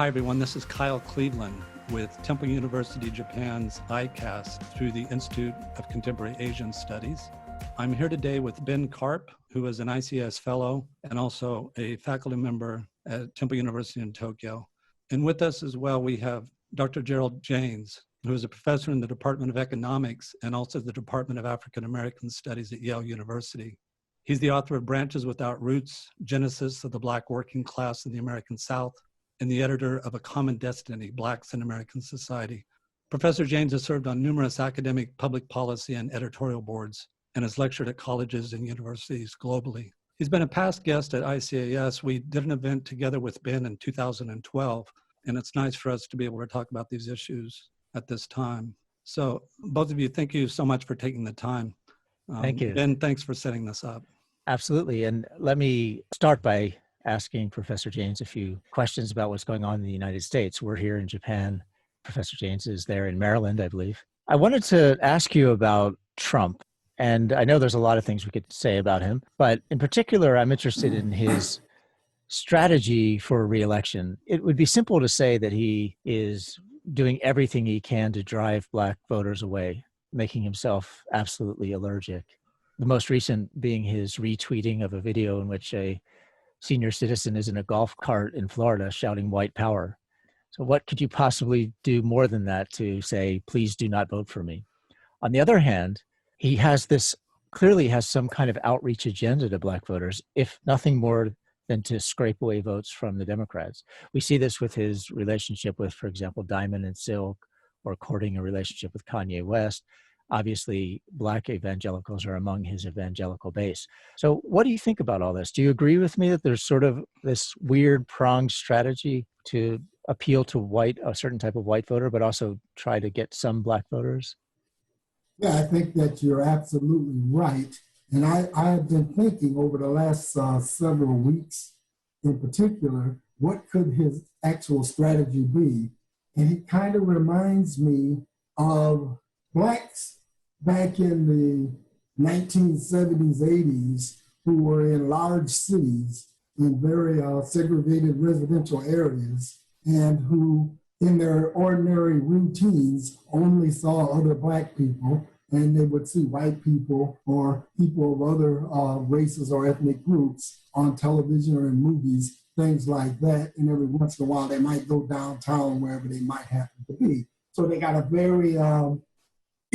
Hi, everyone. This is Kyle Cleveland with Temple University Japan's ICAST through the Institute of Contemporary Asian Studies. I'm here today with Ben Karp, who is an ICS fellow and also a faculty member at Temple University in Tokyo. And with us as well, we have Dr. Gerald Jaynes, who is a professor in the Department of Economics and also the Department of African American Studies at Yale University. He's the author of Branches Without Roots, Genesis of the Black Working Class in the American South, and the editor of A Common Destiny, Blacks in American Society. Professor Jaynes has served on numerous academic, public policy, and editorial boards, and has lectured at colleges and universities globally. He's been a past guest at ICAS. We did an event together with Ben in 2012, and it's nice for us to be able to talk about these issues at this time. So both of you, thank you so much for taking the time. Thank you. Ben, thanks for setting this up. Absolutely. And let me start by asking Professor Jaynes a few questions about what's going on in the United States. We're here in Japan. Professor Jaynes is there in Maryland, I believe. I wanted to ask you about Trump. And I know there's a lot of things we could say about him, but in particular, I'm interested in his strategy for re-election. It would be simple to say that he is doing everything he can to drive Black voters away, making himself absolutely allergic. The most recent being his retweeting of a video in which a senior citizen is in a golf cart in Florida shouting white power. So what could you possibly do more than that to say, please do not vote for me? On the other hand, he clearly has some kind of outreach agenda to Black voters, if nothing more than to scrape away votes from the Democrats. We see this with his relationship with, for example, Diamond and Silk, or courting a relationship with Kanye West. Obviously, Black evangelicals are among his evangelical base. So what do you think about all this? Do you agree with me that there's sort of this weird pronged strategy to appeal to a certain type of white voter, but also try to get some Black voters? Yeah, I think that you're absolutely right. And I have been thinking over the last several weeks in particular, what could his actual strategy be? And he kind of reminds me of Blacks back in the 1970s, 80s, who were in large cities in very segregated residential areas and who in their ordinary routines only saw other Black people, and they would see white people or people of other races or ethnic groups on television or in movies, things like that. And every once in a while, they might go downtown, wherever they might happen to be. So they got a very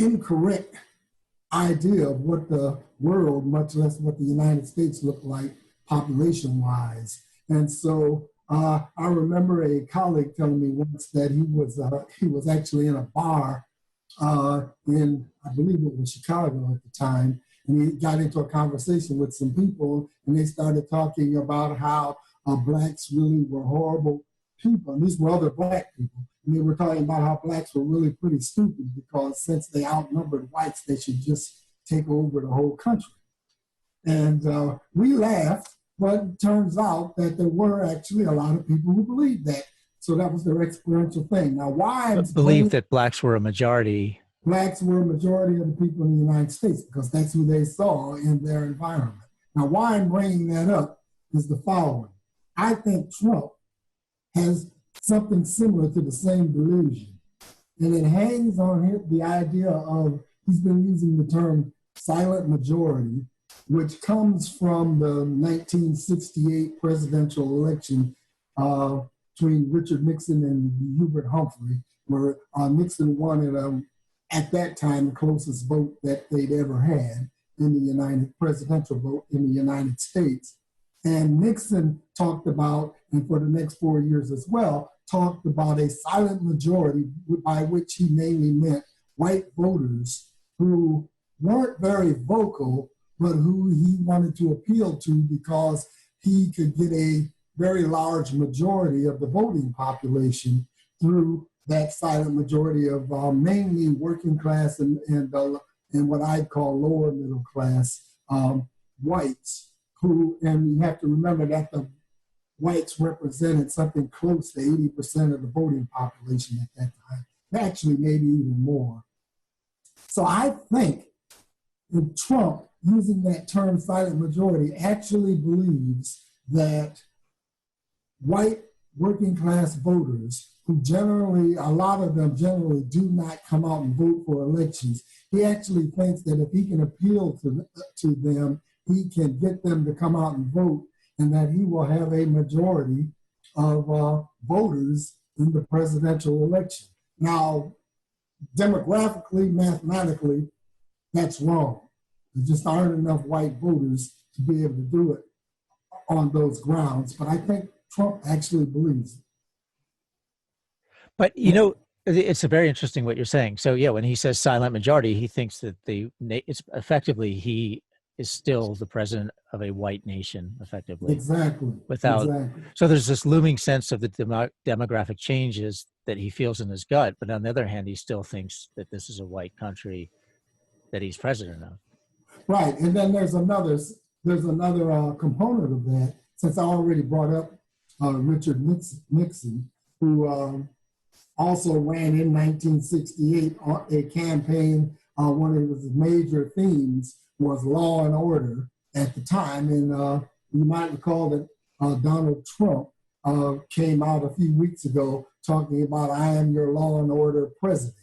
incorrect idea of what the world, much less what the United States looked like population-wise. And so I remember a colleague telling me once that he was actually in a bar in, I believe it was Chicago at the time, and he got into a conversation with some people, and they started talking about how Blacks really were horrible people, and these were other Black people. And they were talking about how Blacks were really pretty stupid because since they outnumbered whites, they should just take over the whole country. And we laughed, but it turns out that there were actually a lot of people who believed that. So that was their experiential thing. Now, why believed that Blacks were a majority? Blacks were a majority of the people in the United States because that's who they saw in their environment. Now, why I'm bringing that up is the following. I think Trump has something similar to the same delusion. And it hangs on the idea of, he's been using the term silent majority, which comes from the 1968 presidential election between Richard Nixon and Hubert Humphrey, where Nixon won at that time the closest vote that they'd ever had in the presidential vote in the United States. And Nixon talked about, and for the next 4 years as well, talked about a silent majority, by which he mainly meant white voters who weren't very vocal, but who he wanted to appeal to because he could get a very large majority of the voting population through that silent majority of mainly working class and what I'd call lower middle class whites, who, and you have to remember that the whites represented something close to 80% of the voting population at that time, actually maybe even more. So I think that Trump, using that term silent majority, actually believes that white working class voters who generally, a lot of them generally do not come out and vote for elections. He actually thinks that if he can appeal to them, he can get them to come out and vote, and that he will have a majority of voters in the presidential election. Now, demographically, mathematically, that's wrong. There just aren't enough white voters to be able to do it on those grounds. But I think Trump actually believes it. But it's a very interesting what you're saying. So yeah, when he says silent majority, he thinks that it's effectively he is still the president of a white nation, effectively. Exactly. Exactly. So there's this looming sense of the demographic changes that he feels in his gut, but on the other hand, he still thinks that this is a white country that he's president of. Right, and then there's another component of that. Since I already brought up Richard Nixon, who also ran in 1968 a campaign. One of his major themes was law and order at the time. And you might recall that Donald Trump came out a few weeks ago talking about, I am your law and order president.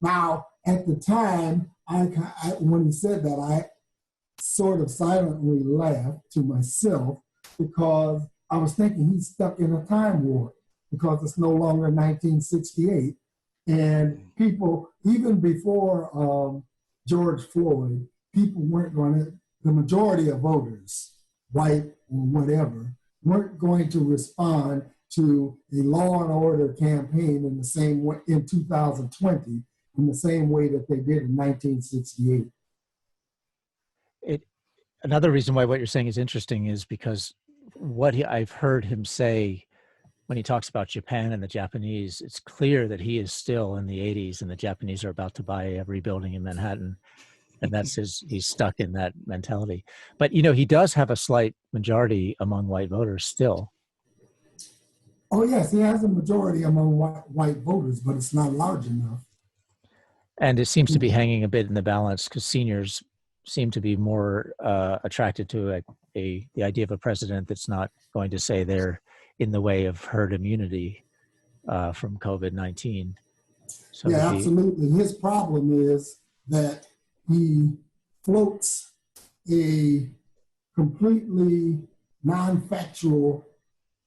Now, at the time, when he said that, I sort of silently laughed to myself because I was thinking he's stuck in a time warp, because it's no longer 1968. And people, even before George Floyd, people weren't going to, the majority of voters, white or whatever, weren't going to respond to a law and order campaign in the same way in 2020, in the same way that they did in 1968. Another reason why what you're saying is interesting is because I've heard him say when he talks about Japan and the Japanese, it's clear that he is still in the 80s and the Japanese are about to buy every building in Manhattan. And he's stuck in that mentality. But, he does have a slight majority among white voters still. Oh, yes, he has a majority among white voters, but it's not large enough. And it seems to be hanging a bit in the balance because seniors seem to be more attracted to the idea of a president that's not going to say they're in the way of herd immunity from COVID-19. So yeah, absolutely. His problem is that he floats a completely non-factual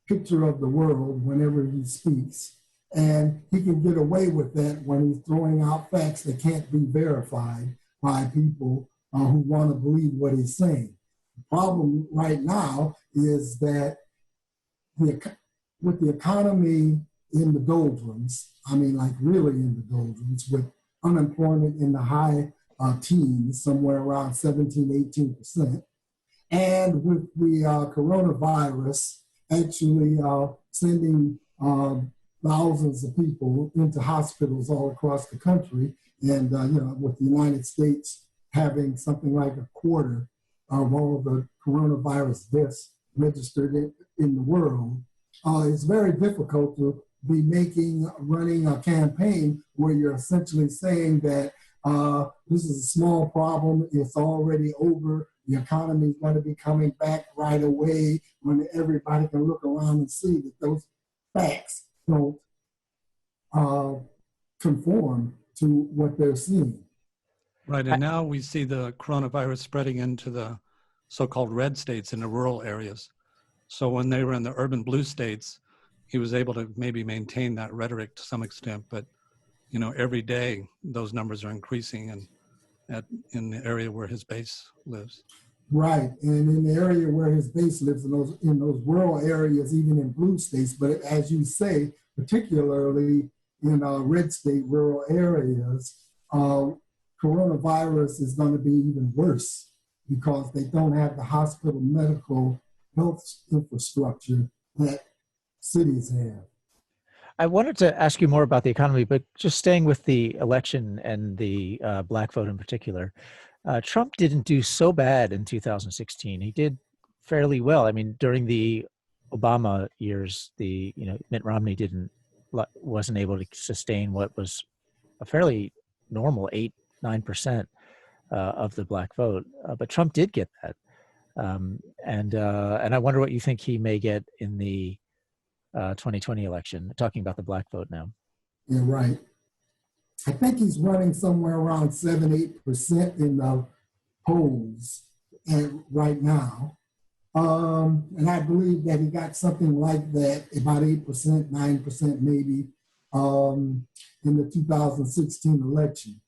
picture of the world whenever he speaks. And he can get away with that when he's throwing out facts that can't be verified by people who want to believe what he's saying. The problem right now is that with the economy in the doldrums, I mean, like really in the doldrums, with unemployment in the high teens, somewhere around 17, 18%, and with the coronavirus actually sending thousands of people into hospitals all across the country, and with the United States having something like a quarter of all the coronavirus deaths registered in the world, it's very difficult to be running a campaign where you're essentially saying that this is a small problem, it's already over, the economy is going to be coming back right away, when everybody can look around and see that those facts don't conform to what they're seeing. Right, and now we see the coronavirus spreading into the so-called red states in the rural areas. So when they were in the urban blue states, he was able to maybe maintain that rhetoric to some extent, but every day those numbers are increasing in the area where his base lives. Right, and in the area where his base lives, in those rural areas, even in blue states, but as you say, particularly in red state rural areas, coronavirus is going to be even worse because they don't have the hospital medical health infrastructure that cities have. I wanted to ask you more about the economy, but just staying with the election and the black vote in particular, Trump didn't do so bad in 2016. He did fairly well. I mean, during the Obama years, Mitt Romney wasn't able to sustain what was a fairly normal 8-9% of the black vote, but Trump did get that, and I wonder what you think he may get in the 2020 election, talking about the black vote now? Yeah, right. I think he's running somewhere around 7-8% in the polls right now. And I believe that he got something like that, about 8%, 9% maybe, in the 2016 election.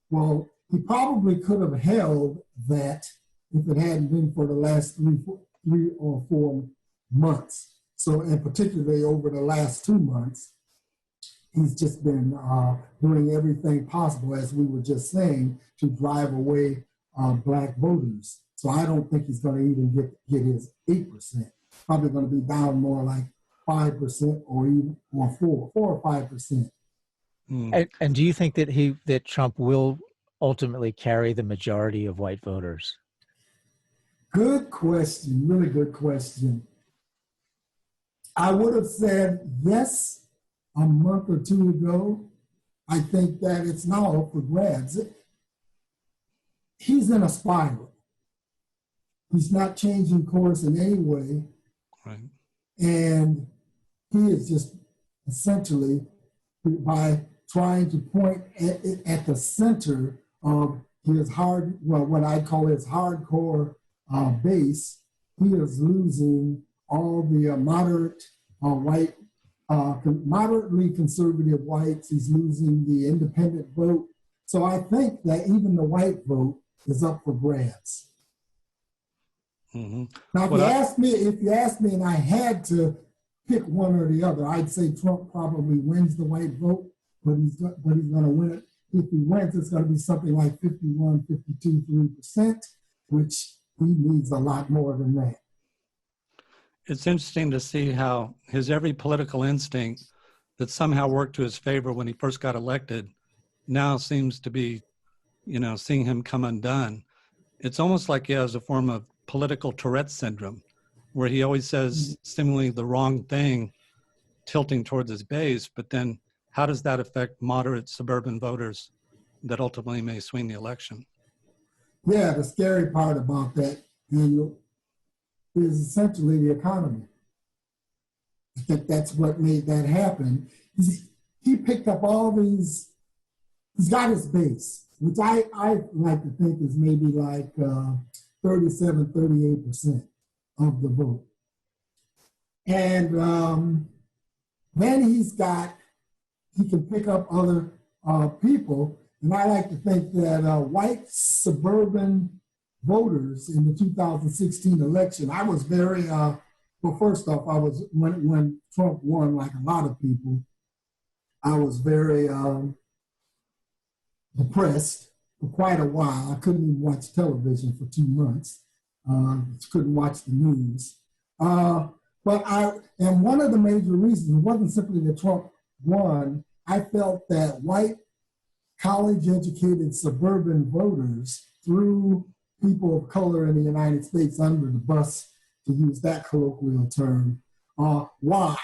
Well, he probably could have held that if it hadn't been for the last three or 4 months. So, and particularly over the last 2 months, he's just been doing everything possible, as we were just saying, to drive away black voters. So I don't think he's going to even get his 8%. Probably going to be down more like 5% or even or 4 or 5%. And do you think that Trump will ultimately carry the majority of white voters? Good question, really good question. I would have said yes a month or two ago. I think that it's now up for grabs. He's in a spiral. He's not changing course in any way. Right. And he is just essentially, by trying to point at the center of his what I call his hardcore base, he is losing all the moderate white, moderately conservative whites. He's losing the independent vote. So I think that even the white vote is up for grabs. Mm-hmm. Now, if you asked me and I had to pick one or the other, I'd say Trump probably wins the white vote, but he's going to win it. If he wins, it's going to be something like 51, 52, 3%, which he needs a lot more than that. It's interesting to see how his every political instinct that somehow worked to his favor when he first got elected now seems to be, seeing him come undone. It's almost like he has a form of political Tourette syndrome, where he always says seemingly the wrong thing, tilting towards his base, but then how does that affect moderate suburban voters that ultimately may swing the election? Yeah, the scary part about that is essentially the economy. I think that's what made that happen. He picked up all these, he's got his base, which I like to think is maybe like 37, 38% of the vote. And then he can pick up other people. And I like to think that white suburban voters in the 2016 election, I was very, first off, when Trump won, like a lot of people, I was very depressed for quite a while. I couldn't even watch television for 2 months. Couldn't watch the news. And one of the major reasons, it wasn't simply that Trump won, I felt that white, college-educated suburban voters threw people of color in the United States under the bus, to use that colloquial term. Why?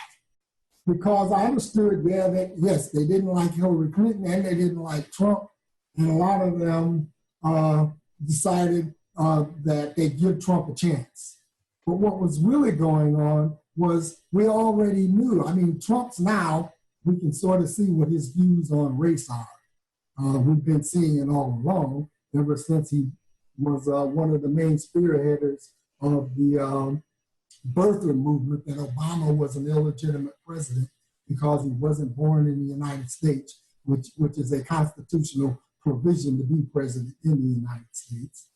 Because I understood, that yes, they didn't like Hillary Clinton and they didn't like Trump, and a lot of them decided that they'd give Trump a chance. But what was really going on was we already knew. I mean, Trump's now, we can sort of see what his views on race are. We've been seeing it all along, ever since he was one of the main spearheaders of the birther movement that Obama was an illegitimate president because he wasn't born in the United States, which is a constitutional provision to be president in the United States.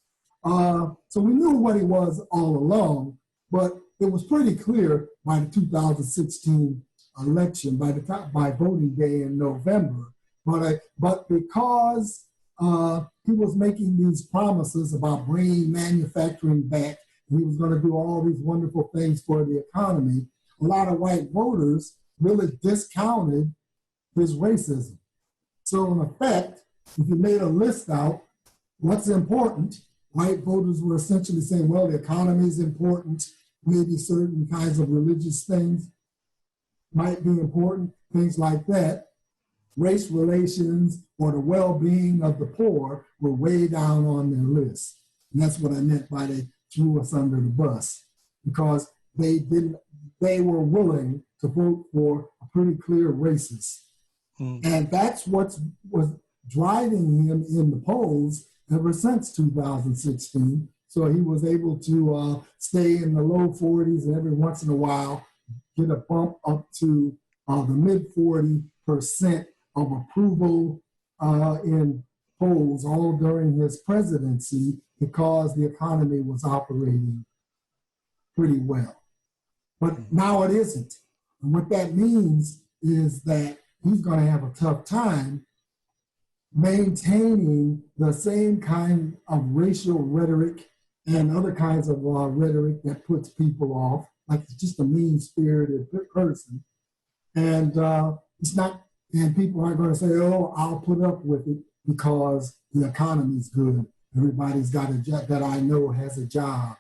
So we knew what he was all along, but it was pretty clear by the 2016 election, by voting day in November. But because he was making these promises about bringing manufacturing back, and he was going to do all these wonderful things for the economy, a lot of white voters really discounted his racism. So in effect, if you made a list out, what's important, white voters were essentially saying, well, the economy is important, maybe certain kinds of religious things might be important, things like that. Race relations or the well-being of the poor were way down on their list. And that's what I meant by they threw us under the bus, because they were willing to vote for a pretty clear racist. And that's what was driving him in the polls ever since 2016. So he was able to stay in the low 40s and every once in a while get a bump up to the mid 40% of approval in polls all during his presidency because the economy was operating pretty well. But now it isn't. And what that means is that he's going to have a tough time maintaining the same kind of racial rhetoric and other kinds of rhetoric that puts people off, like it's just a mean-spirited person. And it's not, and people aren't going to say, oh, I'll put up with it because the economy's good. Everybody's got a job that I know has a job.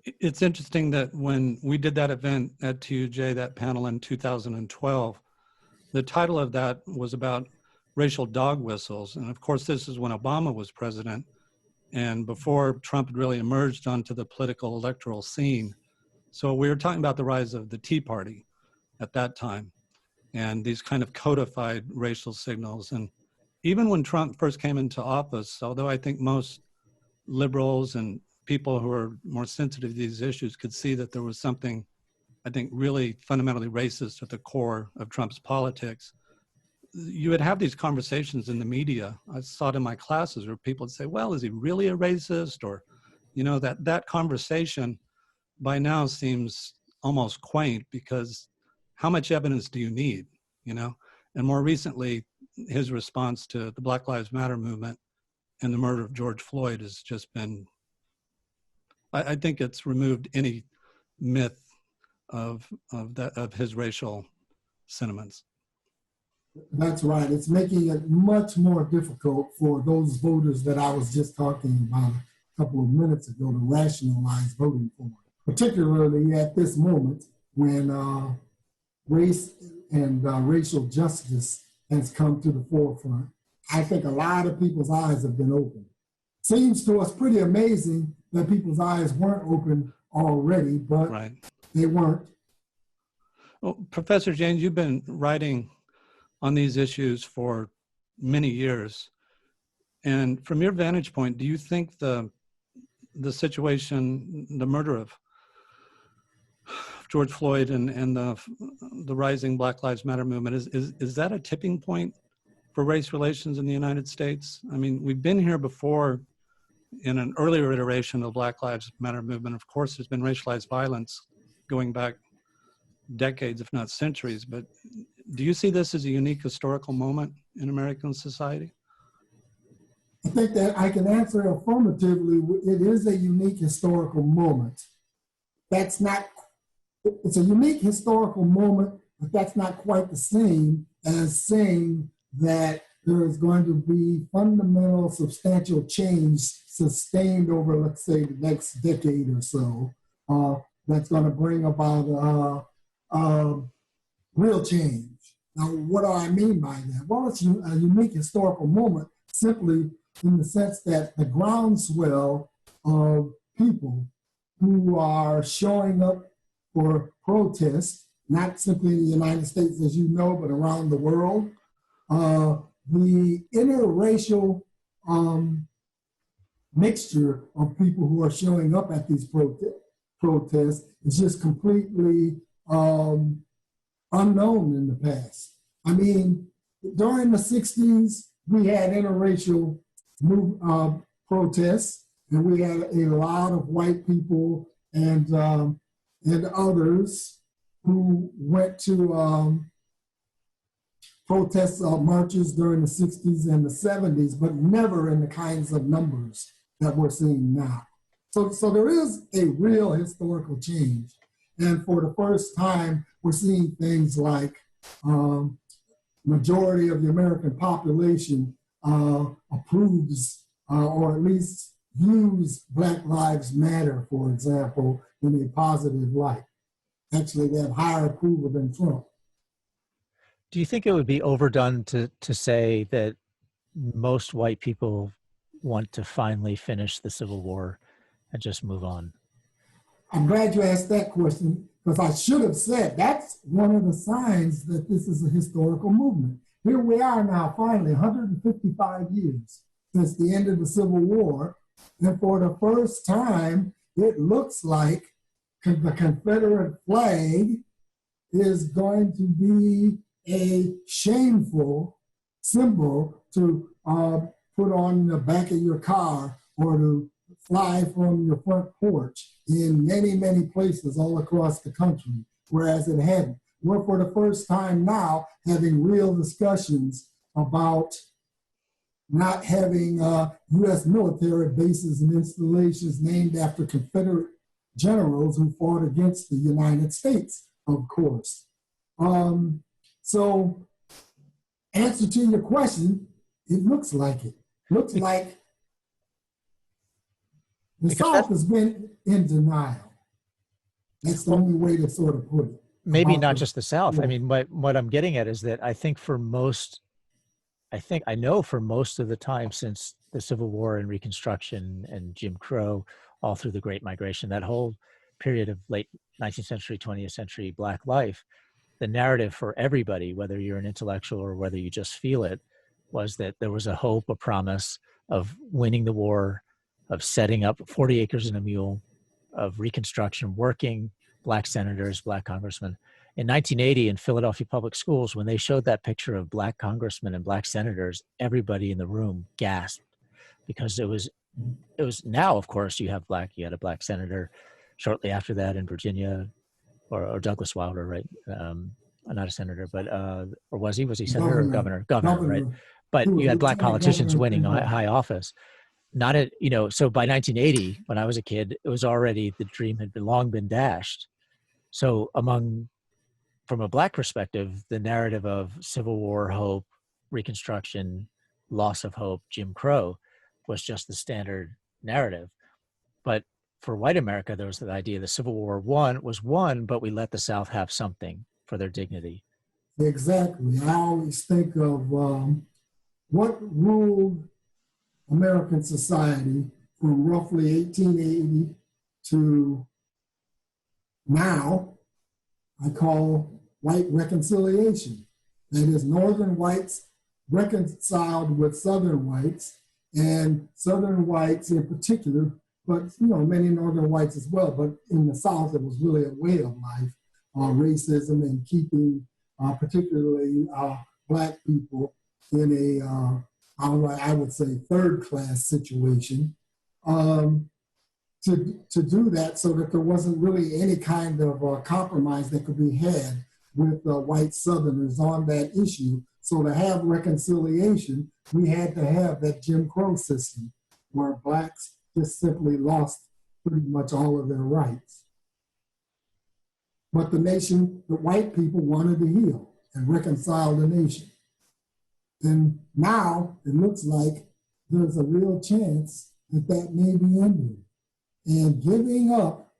It's interesting that when we did that event at TUJ, that panel in 2012, the title of that was about racial dog whistles. And of course, this is when Obama was president and before Trump had really emerged onto the political electoral scene. So we were talking about the rise of the Tea Party at that time and these kind of codified racial signals. And even when Trump first came into office, although I think most liberals and people who are more sensitive to these issues could see that there was something, I think, really fundamentally racist at the core of Trump's politics, you would have these conversations in the media. I saw it in my classes where people would say, well, is he really a racist? Or, you know, that conversation by now seems almost quaint because how much evidence do you need, you know? And more recently, his response to the Black Lives Matter movement and the murder of George Floyd has just been, I think it's removed any myth of his racial sentiments. That's right. It's making it much more difficult for those voters that I was just talking about a couple of minutes ago to rationalize voting for, particularly at this moment when race and racial justice has come to the forefront. I think a lot of people's eyes have been opened. Seems to us pretty amazing that people's eyes weren't open already, but right. They weren't. Well, Professor Jaynes, you've been writing on these issues for many years. And from your vantage point, do you think the situation, the murder of George Floyd and the rising Black Lives Matter movement, is that a tipping point for race relations in the United States? I mean, we've been here before in an earlier iteration of the Black Lives Matter movement. Of course, there's been racialized violence going back decades, if not centuries, but do you see this as a unique historical moment in American society? I think that I can answer affirmatively. It is a unique historical moment. It's a unique historical moment, but that's not quite the same as saying that there is going to be fundamental, substantial change sustained over, let's say, the next decade or so, that's going to bring about real change. Now, what do I mean by that? Well, it's a unique historical moment simply in the sense that the groundswell of people who are showing up for protests, not simply in the United States, as you know, but around the world, the interracial mixture of people who are showing up at these protests is just completely unknown in the past. I mean, during the 60s, we had interracial protests, and we had a lot of white people and others who went to protest marches during the 60s and the 70s, but never in the kinds of numbers that we're seeing now. So there is a real historical change. And for the first time, we're seeing things like majority of the American population approves or at least views Black Lives Matter, for example, in a positive light. Actually, they have higher approval than Trump. Do you think it would be overdone to say that most white people want to finally finish the Civil War and just move on? I'm glad you asked that question because I should have said that's one of the signs that this is a historical movement. Here we are now, finally, 155 years since the end of the Civil War. And for the first time, it looks like the Confederate flag is going to be a shameful symbol to put on the back of your car or to fly from your front porch in many, many places all across the country, whereas it hadn't. We're for the first time now having real discussions about not having U.S. military bases and installations named after Confederate generals who fought against the United States, of course. So, answer to your question, it looks like it. Looks like the South has been in denial. That's the only way to sort of put it. Maybe not just the South. I mean, what I'm getting at is that I know for most of the time since the Civil War and Reconstruction and Jim Crow, all through the Great Migration, that whole period of late 19th century, 20th century Black life, the narrative for everybody, whether you're an intellectual or whether you just feel it, was that there was a hope, a promise of winning the war, of setting up 40 acres and a mule, of Reconstruction, working Black senators, Black congressmen. In 1980 in Philadelphia public schools, when they showed that picture of Black congressmen and Black senators, everybody in the room gasped because it was now, of course, you had a Black senator shortly after that in Virginia, or Douglas Wilder, right? Not a senator, but, or was he senator or governor? Governor, right? But you had Black politicians winning high office. So by 1980, when I was a kid, it was already, the dream had long been dashed. So from a Black perspective, the narrative of Civil War hope, Reconstruction, loss of hope, Jim Crow was just the standard narrative. But for white America, there was the idea the Civil War was won, but we let the South have something for their dignity. Exactly. I always think of what ruled American society from roughly 1880 to now, I call white reconciliation. That is, Northern whites reconciled with Southern whites, and Southern whites in particular, but many Northern whites as well. But in the South, it was really a way of life, racism and keeping particularly Black people in a, I would say, third-class situation. To do that so that there wasn't really any kind of compromise that could be had with white Southerners on that issue. So to have reconciliation, we had to have that Jim Crow system where Blacks just simply lost pretty much all of their rights. But the white people wanted to heal and reconcile the nation. And now it looks like there's a real chance that may be ended. And giving up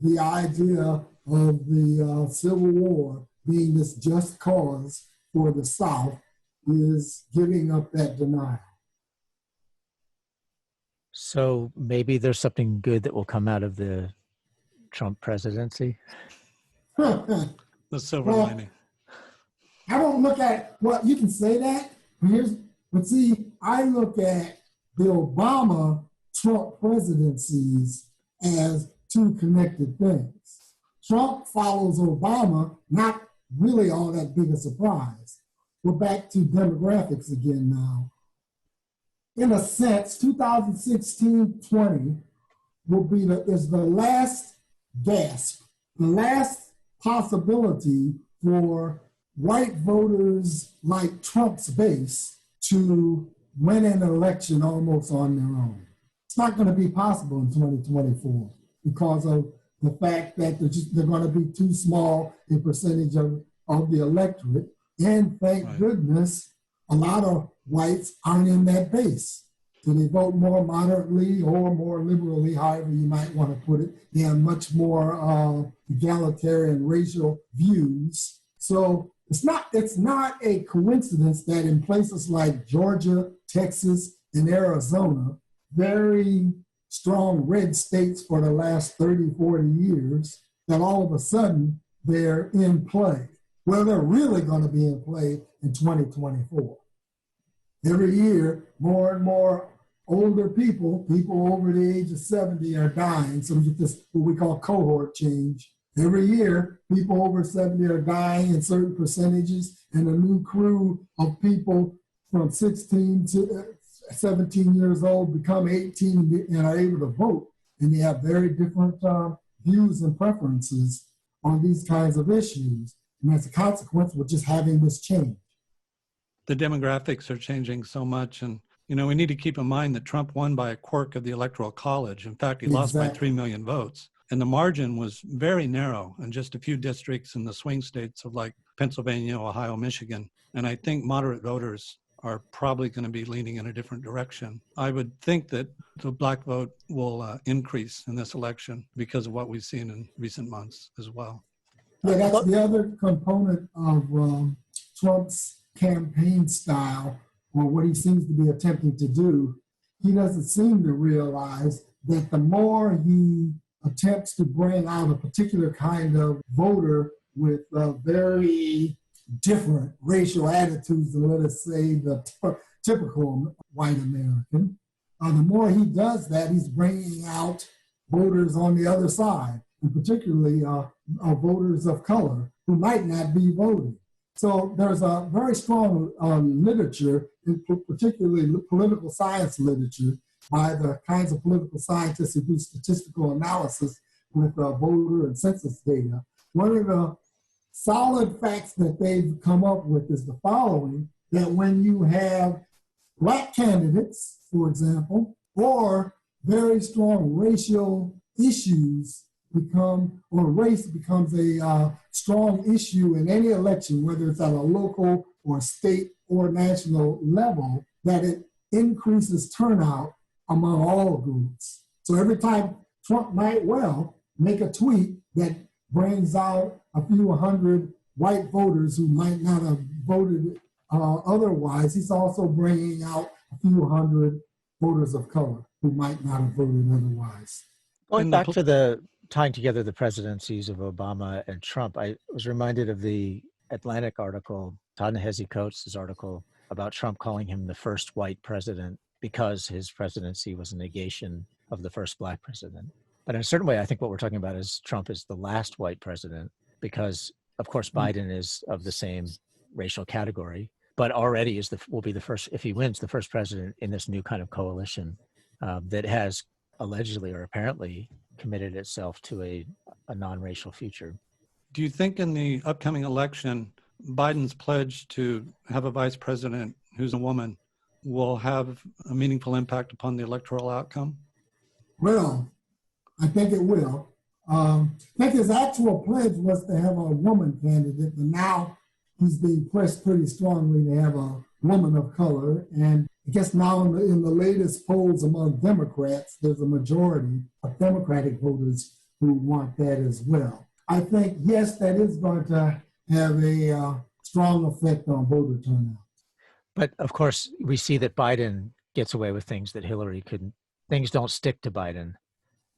the idea of the Civil War being this just cause for the South is giving up that denial. So maybe there's something good that will come out of the Trump presidency? The silver lining. I don't look at, you can say that, but see, I look at the Obama-Trump presidencies as two connected things. Trump follows Obama, not really all that big a surprise. We're back to demographics again now. In a sense, 2016-20 is the last gasp, the last possibility for white voters like Trump's base to win an election almost on their own. It's not going to be possible in 2024 because of the fact that they're going to be too small a percentage of the electorate. And thank goodness, a lot of whites aren't in that base. So they vote more moderately or more liberally, however you might want to put it. They have much more egalitarian racial views. So it's not a coincidence that in places like Georgia, Texas, and Arizona, very strong red states for the last 30, 40 years, that all of a sudden they're in play. Well, they're really going to be in play in 2024. Every year, more and more older people over the age of 70 are dying. So we get this, what we call cohort change. Every year, people over 70 are dying in certain percentages, and a new crew of people from 16 to 17 years old become 18 and are able to vote. And they have very different views and preferences on these kinds of issues. And as a consequence, we're just having this change. The demographics are changing so much. And, we need to keep in mind that Trump won by a quirk of the Electoral College. In fact, he lost by 3 million votes. And the margin was very narrow in just a few districts in the swing states of like Pennsylvania, Ohio, Michigan. And I think moderate voters are probably going to be leaning in a different direction. I would think that the black vote will increase in this election because of what we've seen in recent months as well. Yeah, that's the other component of Trump's campaign style, or what he seems to be attempting to do. He doesn't seem to realize that the more he attempts to bring out a particular kind of voter with very different racial attitudes than, let us say, the typical white American, the more he does that, he's bringing out voters on the other side, and particularly voters of color who might not be voting. So there's a very strong literature, particularly political science literature, by the kinds of political scientists who do statistical analysis with voter and census data. One of the solid facts that they've come up with is the following, that when you have black candidates, for example, or very strong racial issues race becomes a strong issue in any election, whether it's at a local or state or national level, that it increases turnout among all groups. So every time Trump might well make a tweet that brings out a few hundred white voters who might not have voted otherwise, he's also bringing out a few hundred voters of color who might not have voted otherwise. Going back to the tying together the presidencies of Obama and Trump, I was reminded of the Atlantic article, Ta-Nehisi Coates' article about Trump calling him the first white president because his presidency was a negation of the first black president. But in a certain way, I think what we're talking about is Trump is the last white president because, of course, Biden is of the same racial category, but already will be the first, if he wins, the first president in this new kind of coalition that has allegedly or apparently committed itself to a non-racial future. Do you think in the upcoming election, Biden's pledge to have a vice president who's a woman will have a meaningful impact upon the electoral outcome? Well, I think it will. I think his actual pledge was to have a woman candidate, but now he's being pressed pretty strongly to have a woman of color. And I guess now in the latest polls among Democrats, there's a majority of Democratic voters who want that as well. I think, yes, that is going to have a strong effect on voter turnout. But of course, we see that Biden gets away with things that Hillary couldn't. Things don't stick to Biden,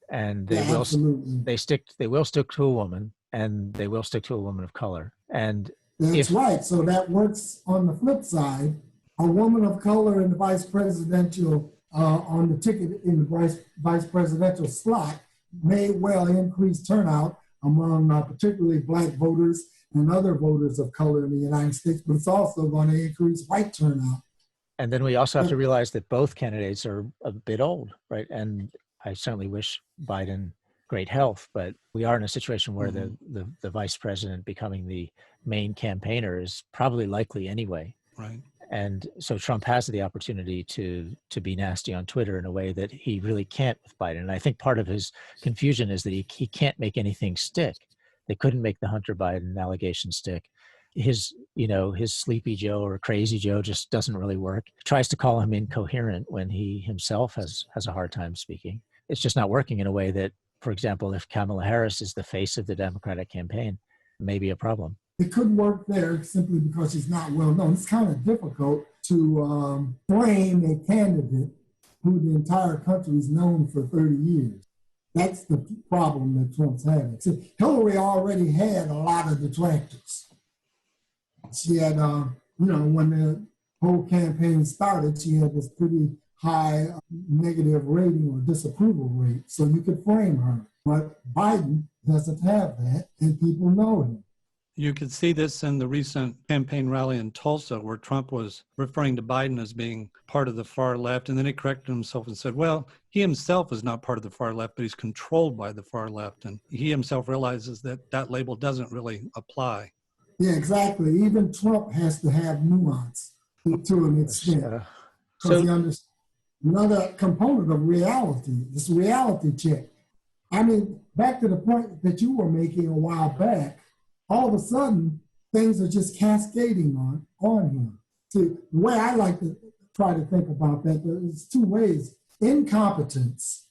and they will stick to a woman, and they will stick to a woman of color. And that's right. So that works on the flip side. A woman of color in the vice presidential on the ticket in the vice presidential slot may well increase turnout among particularly black voters and other voters of color in the United States, but it's also going to increase white turnout. And then we also have to realize that both candidates are a bit old, right? And I certainly wish Biden great health, but we are in a situation where the vice president becoming the main campaigner is probably likely anyway. Right. And so Trump has the opportunity to be nasty on Twitter in a way that he really can't with Biden. And I think part of his confusion is that he can't make anything stick. They couldn't make the Hunter Biden allegation stick. His Sleepy Joe or Crazy Joe just doesn't really work. Tries to call him incoherent when he himself has a hard time speaking. It's just not working in a way that, for example, if Kamala Harris is the face of the Democratic campaign, may be a problem. It could work there simply because she's not well known. It's kind of difficult to frame a candidate who the entire country's known for 30 years. That's the problem that Trump's having. See, Hillary already had a lot of detractors. She had, when the whole campaign started, she had this pretty high negative rating or disapproval rate, so you could frame her. But Biden doesn't have that, and people know him. You could see this in the recent campaign rally in Tulsa, where Trump was referring to Biden as being part of the far left, and then he corrected himself and said, well, he himself is not part of the far left, but he's controlled by the far left. And he himself realizes that that label doesn't really apply. Yeah, exactly. Even Trump has to have nuance to an extent. Because he understands another component of reality, this reality check. I mean, back to the point that you were making a while back, all of a sudden, things are just cascading on him. See, the way I like to try to think about that, there's two ways. Incompetence.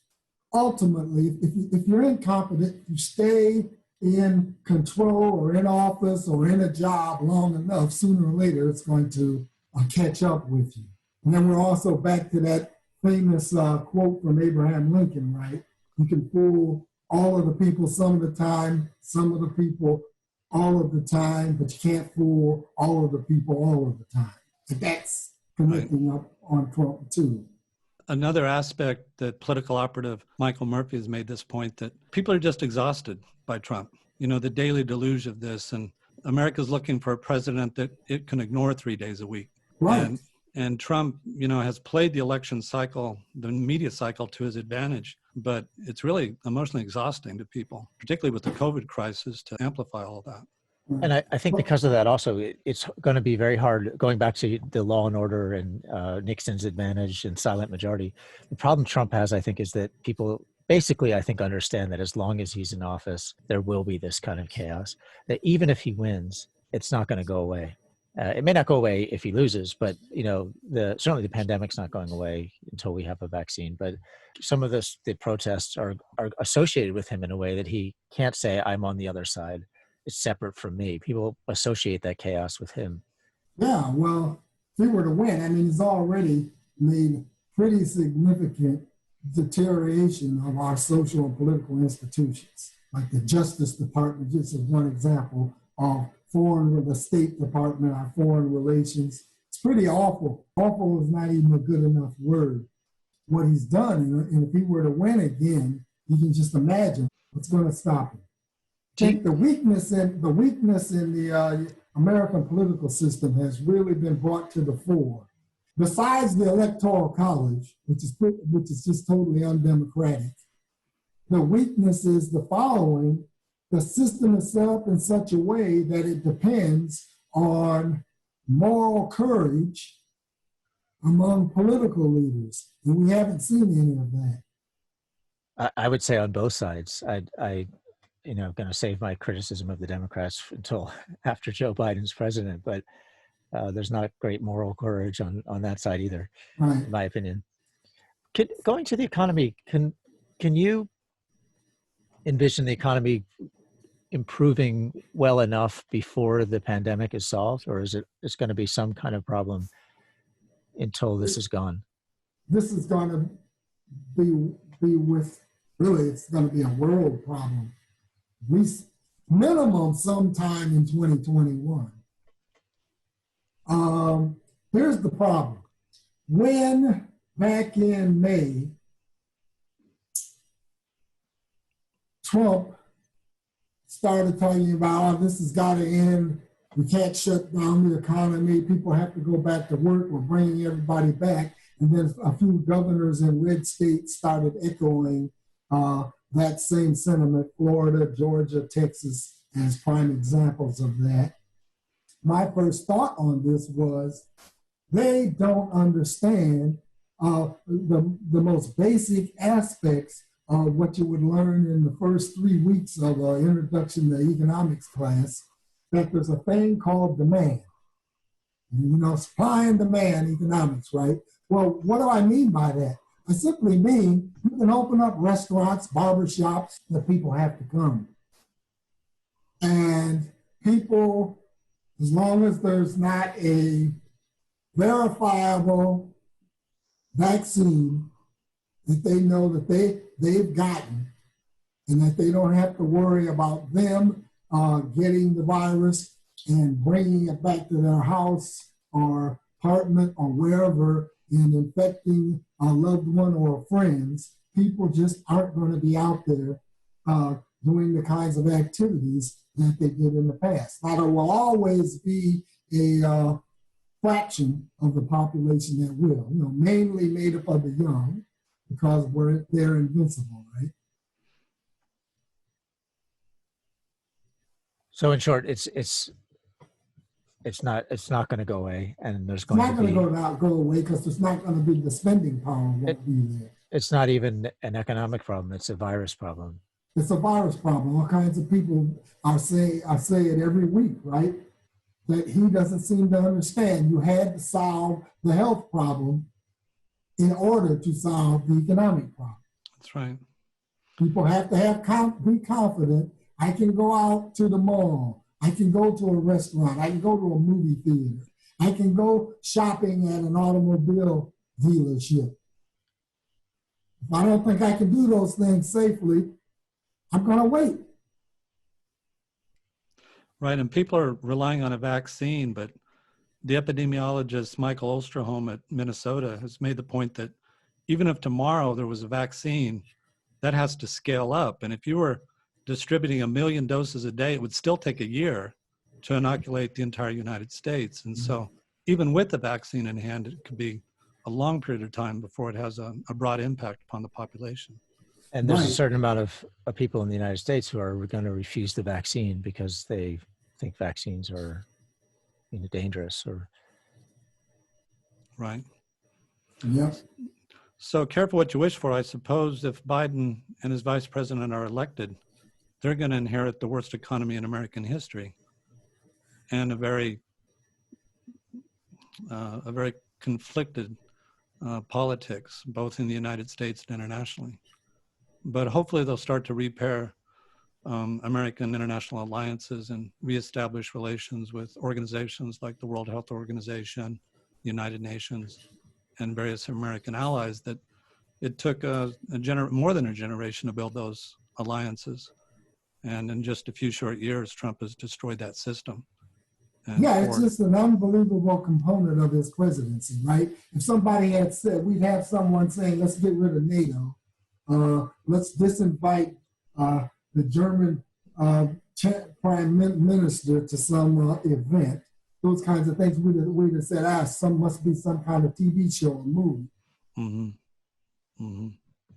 Ultimately, if you're incompetent, you stay in control or in office or in a job long enough, sooner or later, it's going to catch up with you. And then we're also back to that famous quote from Abraham Lincoln, right? You can fool all of the people some of the time, some of the people all of the time, but you can't fool all of the people all of the time. And that's connecting up on Trump too. Another aspect that political operative Michael Murphy has made this point that people are just exhausted by Trump. You know, the daily deluge of this, and America's looking for a president that it can ignore 3 days a week. Right. And Trump, has played the election cycle, the media cycle to his advantage, but it's really emotionally exhausting to people, particularly with the COVID crisis, to amplify all of that. And I think because of that also, it's going to be very hard, going back to the law and order and Nixon's advantage and silent majority. The problem Trump has, I think, is that people basically, I think, understand that as long as he's in office, there will be this kind of chaos, that even if he wins, it's not going to go away. It may not go away if he loses, but certainly the pandemic's not going away until we have a vaccine. But some of the protests are associated with him in a way that he can't say, I'm on the other side. It's separate from me. People associate that chaos with him. Yeah, well, if he were to win, I mean, he's already made pretty significant deterioration of our social and political institutions, like the Justice Department, just as one example of the State Department, our foreign relations. It's pretty awful. Awful is not even a good enough word. What he's done, and if he were to win again, you can just imagine what's going to stop him. I think the weakness in the American political system has really been brought to the fore. Besides the Electoral College, which is just totally undemocratic, the weakness is the following. The system is set up in such a way that it depends on moral courage among political leaders, and we haven't seen any of that. I would say on both sides. I'm going to save my criticism of the Democrats until after Joe Biden's president, but there's not great moral courage on that side either, right, in my opinion. Going to the economy, can you envision the economy improving well enough before the pandemic is solved, or is it's going to be some kind of problem until this is gone? This is going to it's going to be a world problem. Minimum sometime in 2021. Here's the problem. When back in May, Trump started talking about, this has got to end. We can't shut down the economy. People have to go back to work. We're bringing everybody back. And then a few governors in red states started echoing that same sentiment. Florida, Georgia, Texas as prime examples of that. My first thought on this was they don't understand the most basic aspects of what you would learn in the first 3 weeks of an introduction to economics class, that there's a thing called demand. Supply and demand economics, right? Well, what do I mean by that? I simply mean you can open up restaurants, barbershops, that people have to come. And people, as long as there's not a verifiable vaccine that they know that they've gotten, and that they don't have to worry about them getting the virus and bringing it back to their house or apartment or wherever and infecting a loved one or friends. People just aren't going to be out there doing the kinds of activities that they did in the past. Now, there will always be a fraction of the population that will, mainly made up of the young, because they're invincible, right? So in short, it's not going to go away, and there's going to be. It's not going to go away because it's not going to be, the spending power won't be there. It's not even an economic problem; it's a virus problem. It's a virus problem. All kinds of people I say it every week, right? That he doesn't seem to understand. You had to solve the health problem in order to solve the economic problem. That's right. People have to be confident. I can go out to the mall. I can go to a restaurant. I can go to a movie theater. I can go shopping at an automobile dealership. If I don't think I can do those things safely, I'm going to wait. Right, and people are relying on a vaccine, but the epidemiologist Michael Osterholm at Minnesota has made the point that even if tomorrow there was a vaccine, that has to scale up. And if you were distributing 1 million doses a day, it would still take a year to inoculate the entire United States. And so even with the vaccine in hand, it could be a long period of time before it has a broad impact upon the population. And there's a certain amount of people in the United States who are going to refuse the vaccine because they think vaccines are dangerous or. Right. Yep. So careful what you wish for. I suppose if Biden and his vice president are elected, they're going to inherit the worst economy in American history and a very conflicted politics, both in the United States and internationally. But hopefully they'll start to repair American international alliances and reestablish relations with organizations like the World Health Organization, the United Nations, and various American allies that it took more than a generation to build those alliances. And in just a few short years, Trump has destroyed that system. And it's just an unbelievable component of his presidency, right? If somebody had said, we'd have someone saying, let's get rid of NATO, let's disinvite the German prime minister to some event, those kinds of things, we'd have said, must be some kind of TV show or movie. Mm-hmm. Mm-hmm.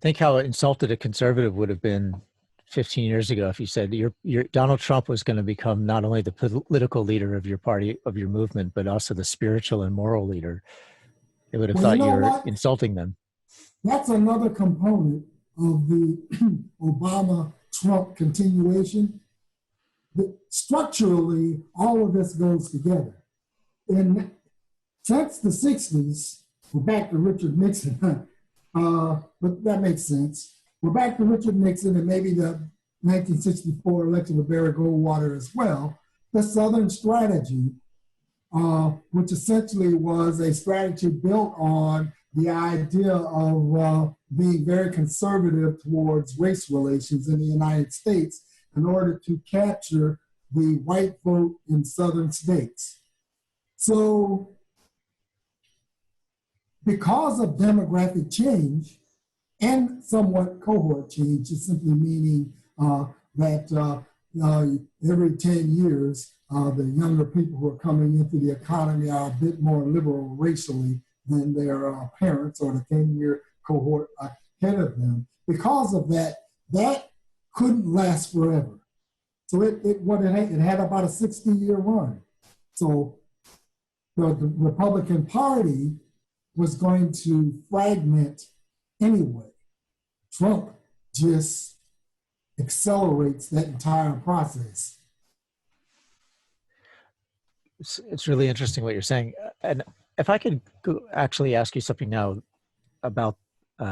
Think how insulted a conservative would have been 15 years ago if you said your Donald Trump was going to become not only the political leader of your party, of your movement, but also the spiritual and moral leader. They would have thought you were insulting them. That's another component of the Obama-Trump continuation. Structurally, all of this goes together. And since the 60s, we're back to Richard Nixon, but that makes sense. We're back to Richard Nixon and maybe the 1964 election with Barry Goldwater as well. The Southern strategy, which essentially was a strategy built on the idea of being very conservative towards race relations in the United States in order to capture the white vote in Southern states. So because of demographic change, and somewhat cohort change, just simply meaning that every 10 years, the younger people who are coming into the economy are a bit more liberal racially than their parents or the 10-year cohort ahead of them. Because of that, that couldn't last forever. So it had about a 60-year run. So the Republican Party was going to fragment anyway. Trump just accelerates that entire process. It's really interesting what you're saying. And if I could actually ask you something now about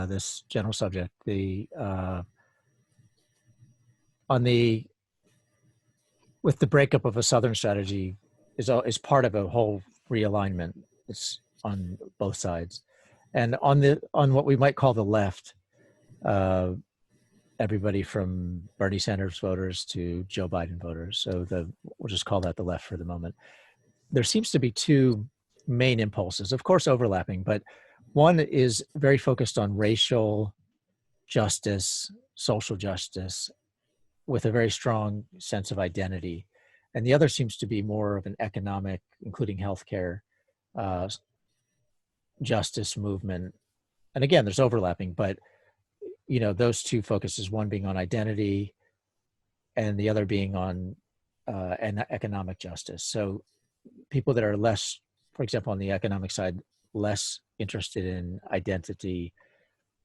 this general subject, with the breakup of a Southern strategy is part of a whole realignment. It's on both sides. And on what we might call the left, uh, everybody from Bernie Sanders voters to Joe Biden voters. So we'll just call that the left for the moment. There seems to be two main impulses, of course overlapping, but one is very focused on racial justice, social justice, with a very strong sense of identity. And the other seems to be more of an economic, including healthcare, uh, justice movement. And again, there's overlapping, but those two focuses, one being on identity and the other being on an economic justice. So people that are less, for example, on the economic side, less interested in identity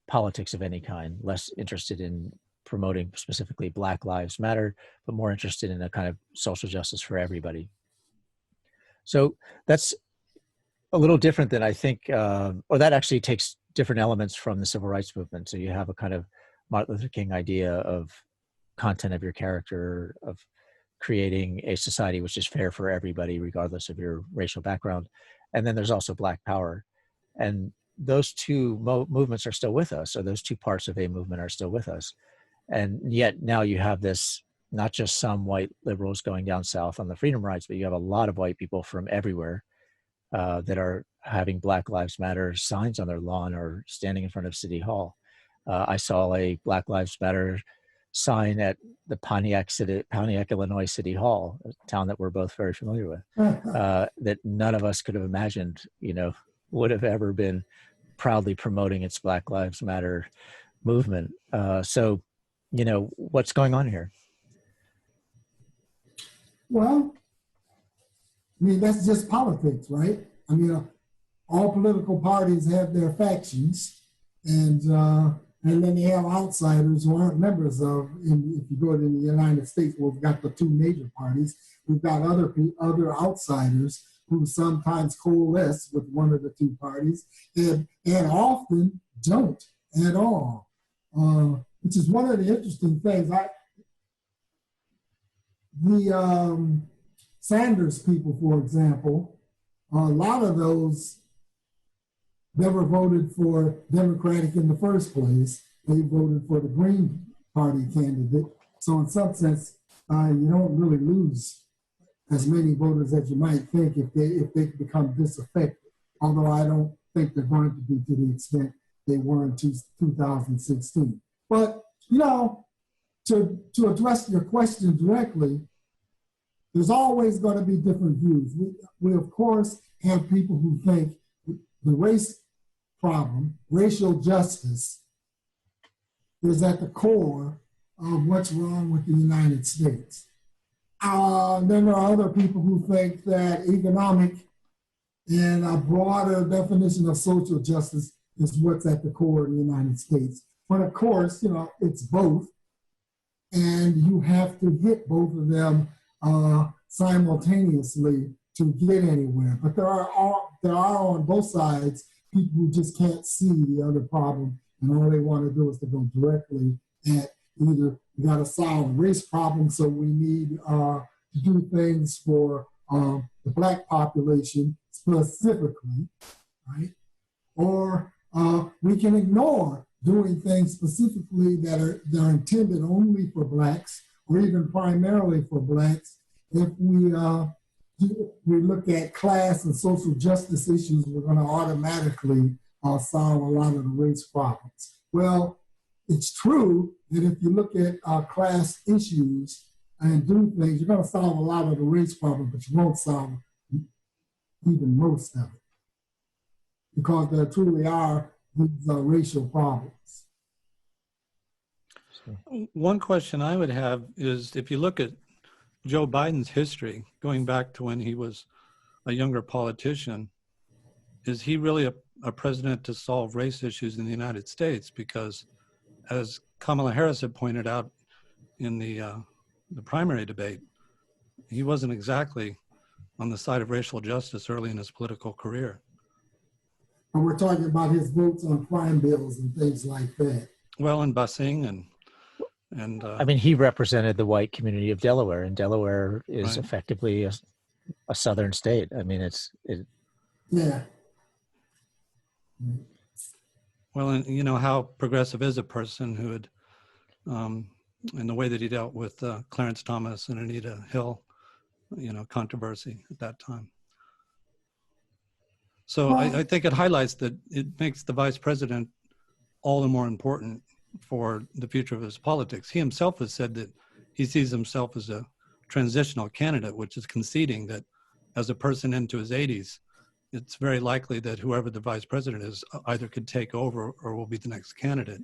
politics of any kind, less interested in promoting specifically Black Lives Matter, but more interested in a kind of social justice for everybody. So that's a little different than I think, or that actually takes different elements from the civil rights movement. So you have a kind of Martin Luther King idea of content of your character, of creating a society which is fair for everybody, regardless of your racial background. And then there's also Black Power. And those two movements are still with us, or those two parts of a movement are still with us. And yet now you have this, not just some white liberals going down south on the freedom rides, but you have a lot of white people from everywhere that are having Black Lives Matter signs on their lawn or standing in front of City Hall. I saw a Black Lives Matter sign at the Pontiac, Illinois City Hall, a town that we're both very familiar with, that none of us could have imagined, would have ever been proudly promoting its Black Lives Matter movement. So, what's going on here? Well, I mean, that's just politics, right? I mean, all political parties have their factions, and then they have outsiders who aren't members of. If you go to the United States, we've got the two major parties. We've got other outsiders who sometimes coalesce with one of the two parties, and often don't at all. Which is one of the interesting things. The Sanders people, for example, a lot of those never voted for Democratic in the first place. They voted for the Green Party candidate. So in some sense, you don't really lose as many voters as you might think if they become disaffected. Although I don't think they're going to be to the extent they were in 2016. But, to address your question directly, there's always going to be different views. We of course, have people who think the race problem, racial justice, is at the core of what's wrong with the United States. Then there are other people who think that economic and a broader definition of social justice is what's at the core of the United States. But of course, it's both, and you have to hit both of them simultaneously to get anywhere. But there are on both sides people who just can't see the other problem, and all they want to do is to go directly at either we got to solve race problems, so we need to do things for the Black population specifically, right? Or we can ignore doing things specifically that are intended only for Blacks, or even primarily for Blacks. If we look at class and social justice issues, we're going to automatically solve a lot of the race problems. Well, it's true that if you look at class issues and do things, you're going to solve a lot of the race problem, but you won't solve even most of it, because there truly are these racial problems. One question I would have is, if you look at Joe Biden's history, going back to when he was a younger politician, is he really a president to solve race issues in the United States? Because as Kamala Harris had pointed out in the primary debate, he wasn't exactly on the side of racial justice early in his political career. And we're talking about his votes on crime bills and things like that. Well, and busing and I mean, he represented the white community of Delaware, and Delaware is right. effectively a southern state. I mean, Yeah. Well, and you know how progressive is a person who had, in the way that he dealt with Clarence Thomas and Anita Hill, controversy at that time. So I think it highlights that it makes the vice president all the more important for the future of his politics. He himself has said that he sees himself as a transitional candidate, which is conceding that as a person into his 80s, it's very likely that whoever the vice president is either could take over or will be the next candidate.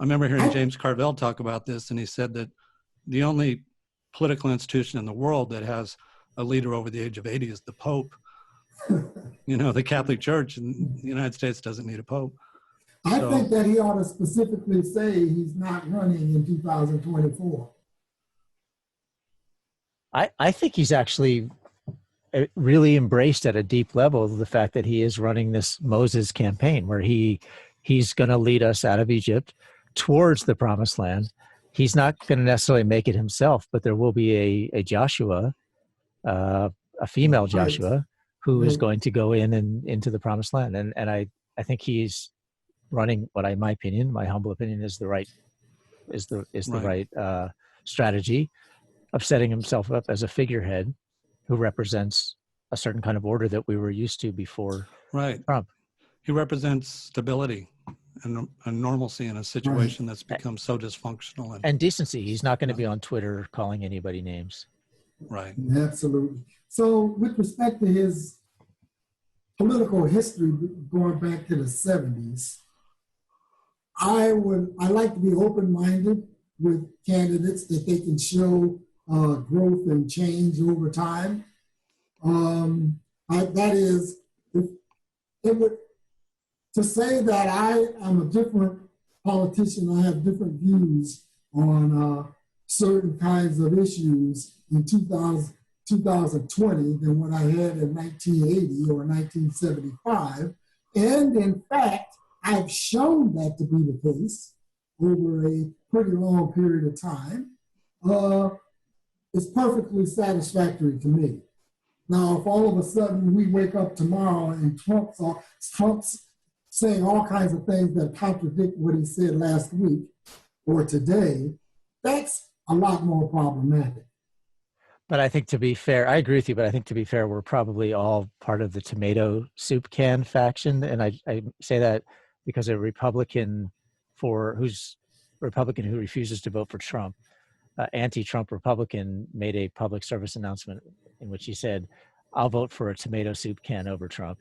I remember hearing James Carville talk about this, and he said that the only political institution in the world that has a leader over the age of 80 is the Pope. The Catholic Church in the United States doesn't need a Pope. I think that he ought to specifically say he's not running in 2024. I think he's actually really embraced at a deep level the fact that he is running this Moses campaign where he's going to lead us out of Egypt towards the promised land. He's not going to necessarily make it himself, but there will be a Joshua, a female Joshua, who is going to go in and into the promised land. And I think he's running what in my opinion, my humble opinion, is the right strategy of setting himself up as a figurehead who represents a certain kind of order that we were used to before Trump. He represents stability and normalcy in a situation that's become so dysfunctional. And decency. He's not going to be on Twitter calling anybody names. Right. Absolutely. So with respect to his political history going back to the 70s, I like to be open-minded with candidates that they can show growth and change over time. That is, to say that I am a different politician, I have different views on certain kinds of issues in 2020 than what I had in 1980 or 1975. And in fact, I've shown that to be the case over a pretty long period of time. It's perfectly satisfactory to me. Now, if all of a sudden we wake up tomorrow and Trump's saying all kinds of things that contradict what he said last week or today, that's a lot more problematic. But I think to be fair, I agree with you, but I think to be fair, we're probably all part of the tomato soup can faction. And I say that because a Republican who refuses to vote for Trump, anti-Trump Republican, made a public service announcement in which he said, I'll vote for a tomato soup can over Trump.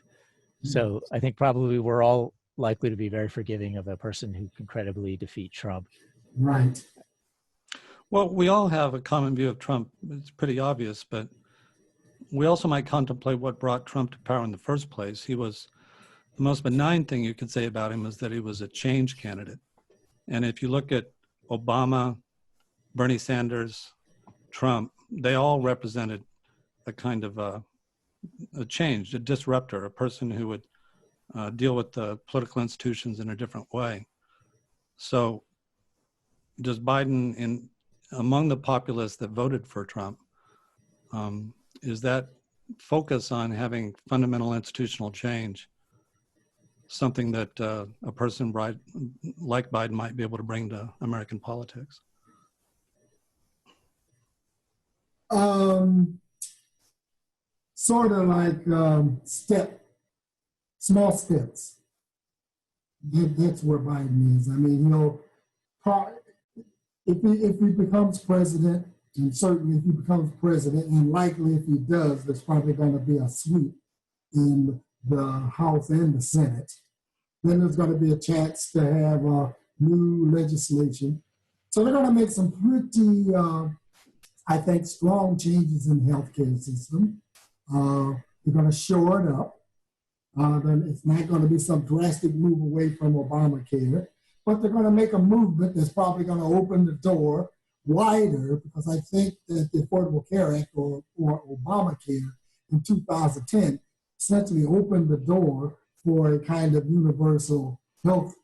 So I think probably we're all likely to be very forgiving of a person who can credibly defeat Trump. Right. Well, we all have a common view of Trump. It's pretty obvious, but we also might contemplate what brought Trump to power in the first place. The most benign thing you could say about him is that he was a change candidate. And if you look at Obama, Bernie Sanders, Trump, they all represented a kind of a change, a disruptor, a person who would deal with the political institutions in a different way. So does Biden, among the populace that voted for Trump, is that focus on having fundamental institutional change something that a person like Biden might be able to bring to American politics? Sort of like small steps. That's where Biden is. I mean, if he becomes president, and certainly if he becomes president, and likely if he does, there's probably going to be a sweep in the House and the Senate. Then there's going to be a chance to have new legislation. So they're going to make some pretty, I think, strong changes in the healthcare system. They're going to shore it up. Then it's not going to be some drastic move away from Obamacare, but they're going to make a movement that's probably going to open the door wider, because I think that the Affordable Care Act or Obamacare in 2010 essentially opened the door for a kind of universal health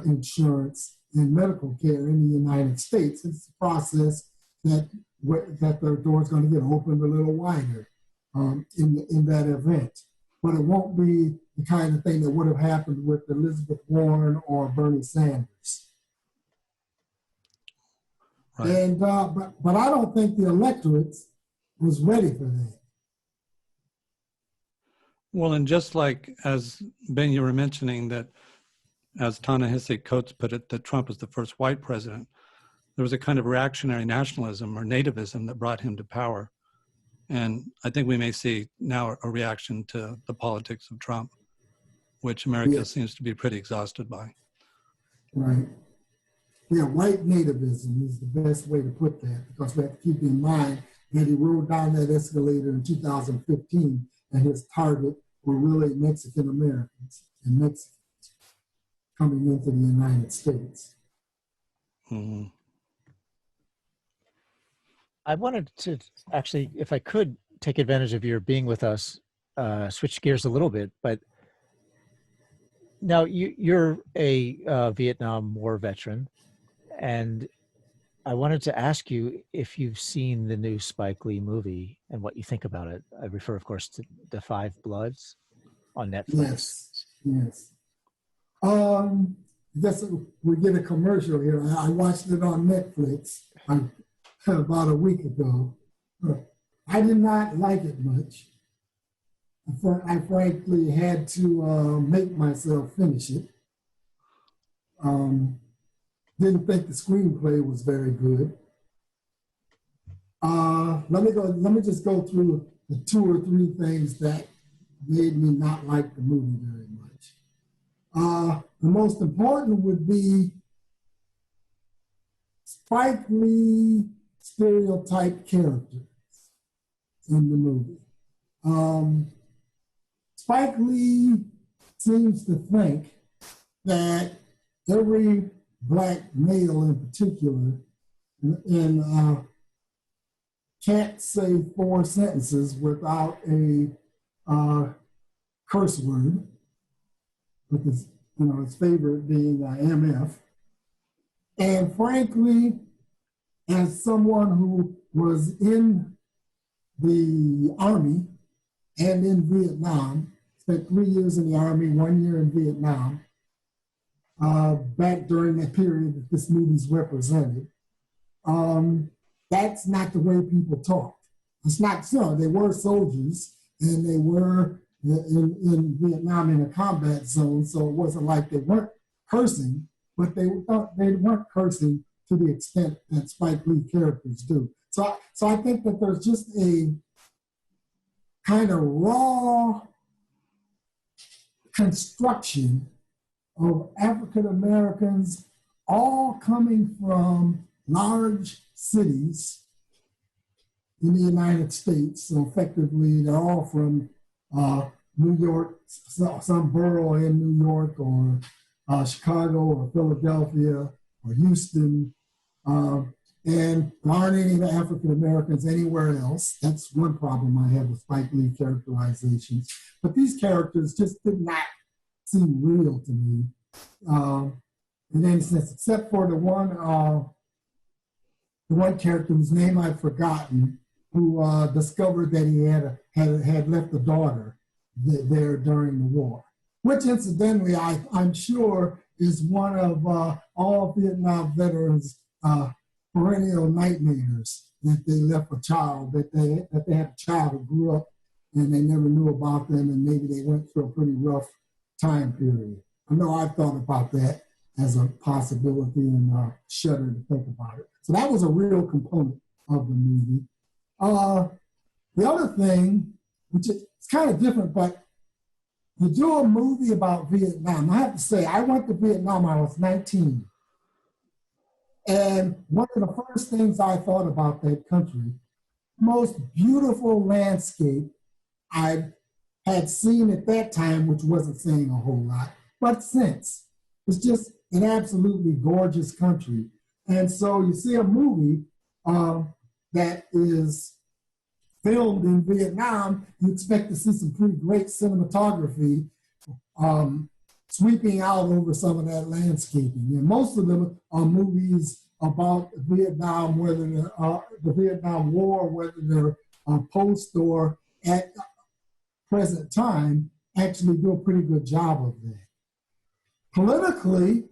insurance and medical care in the United States. It's a process that the door is going to get opened a little wider in that event. but it won't be the kind of thing that would have happened with Elizabeth Warren or Bernie Sanders. Right. And but I don't think the electorate was ready for that. Well, and just like as Ben, you were mentioning that, as Ta-Nehisi Coates put it, that Trump was the first white president, there was a kind of reactionary nationalism or nativism that brought him to power. And I think we may see now a reaction to the politics of Trump, which America seems to be pretty exhausted by. Right. Yeah, white nativism is the best way to put that, because we have to keep in mind that he rode down that escalator in 2015 and his target were really Mexican Americans and Mexicans coming into the United States. Mm-hmm. I wanted to actually, if I could, take advantage of your being with us, switch gears a little bit. But now you're a Vietnam War veteran, and I wanted to ask you if you've seen the new Spike Lee movie and what you think about it. I refer, of course, to The Five Bloods on Netflix. Yes. Just we get a commercial here. I watched it on Netflix about a week ago. I did not like it much. I frankly had to make myself finish it. Didn't think the screenplay was very good. Let me just go through the 2 or 3 things that made me not like the movie very much. The most important would be Spike Lee stereotype characters in the movie. Spike Lee seems to think that every Black male in particular can't say 4 sentences without a curse word, with his favorite being MF. And frankly, as someone who was in the Army and in Vietnam, spent 3 years in the Army, 1 year in Vietnam, back during that period that this movie's represented, that's not the way people talk. It's not so. They were soldiers, and they were in Vietnam in a combat zone, so it wasn't like they weren't cursing, but they weren't cursing to the extent that Spike Lee characters do. So I think that there's just a kind of raw construction of African Americans all coming from large cities in the United States. So effectively, they're all from New York, some borough in New York, or Chicago, or Philadelphia, or Houston. And there aren't any African Americans anywhere else. That's one problem I have with Spike Lee characterizations. But these characters just did not seem real to me in any sense, except for the one character whose name I've forgotten, who discovered that he had left a daughter there during the war, which incidentally I'm sure is one of all Vietnam veterans' perennial nightmares, that they left a child, that they had a child who grew up and they never knew about them, and maybe they went through a pretty rough time period. I know I've thought about that as a possibility and shudder to think about it. So that was a real component of the movie. The other thing, which is kind of different, but you do a movie about Vietnam. I have to say, I went to Vietnam when I was 19. And one of the first things I thought about that country, most beautiful landscape I had seen at that time, which wasn't saying a whole lot, but since. It's just an absolutely gorgeous country. And so you see a movie that is filmed in Vietnam, you expect to see some pretty great cinematography sweeping out over some of that landscaping. And most of them are movies about Vietnam, whether they're the Vietnam War, whether they're post or at present time. actually do a pretty good job of that. Politically,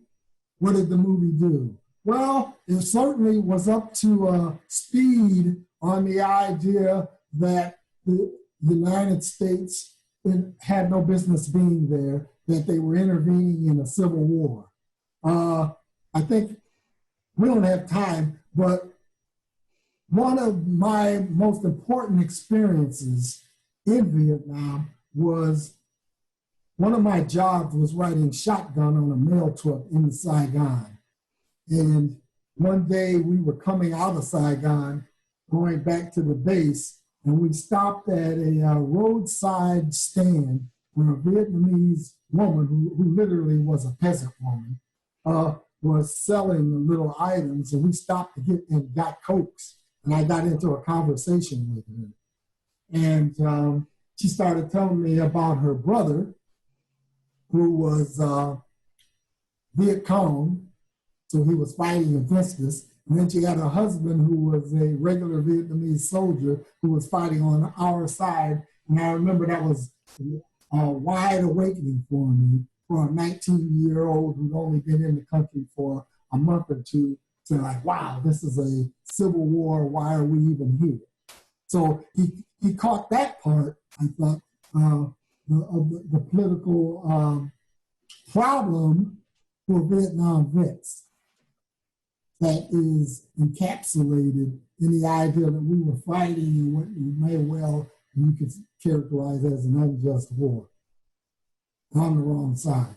what did the movie do? Well, it certainly was up to speed on the idea that the United States had no business being there, that they were intervening in a civil war. I think we don't have time, but one of my most important experiences in Vietnam was one of my jobs was riding shotgun on a mail truck in Saigon. And one day we were coming out of Saigon, going back to the base, and we stopped at a roadside stand where a Vietnamese woman, who literally was a peasant woman, was selling little items, and we stopped to get and got Cokes. And I got into a conversation with her. And she started telling me about her brother, who was Viet Cong, so he was fighting against us. And then she had a husband who was a regular Vietnamese soldier who was fighting on our side. And I remember that was a wide awakening for me, for a 19-year-old who'd only been in the country for a month or two, to like, wow, this is a civil war. Why are we even here? So he caught that part, I thought, of the political problem for Vietnam vets that is encapsulated in the idea that we were fighting in what you may well, you could characterize as an unjust war on the wrong side.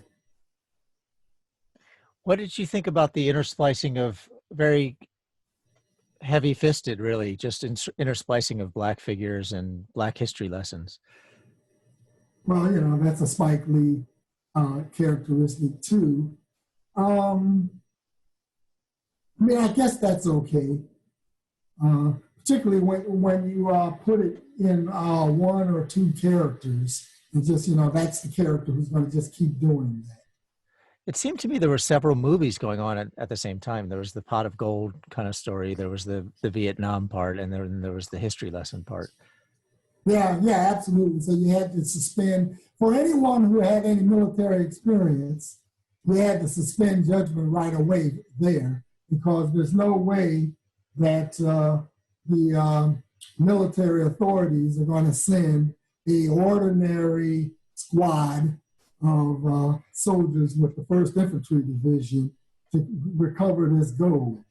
What did you think about the intersplicing of very heavy-fisted, really, just intersplicing of Black figures and Black history lessons? Well, you know, that's a Spike Lee characteristic too. I mean, I guess that's okay, particularly when you put it in one or two characters, and just, you know, that's the character who's going to just keep doing that. It seemed to me there were several movies going on at the same time. There was the pot of gold kind of story. There was the Vietnam part, and then there was the history lesson part. Yeah, absolutely. So you had to suspend, for anyone who had any military experience, we had to suspend judgment right away there, because there's no way that the military authorities are going to send the ordinary squad of soldiers with the 1st Infantry Division to recover this gold,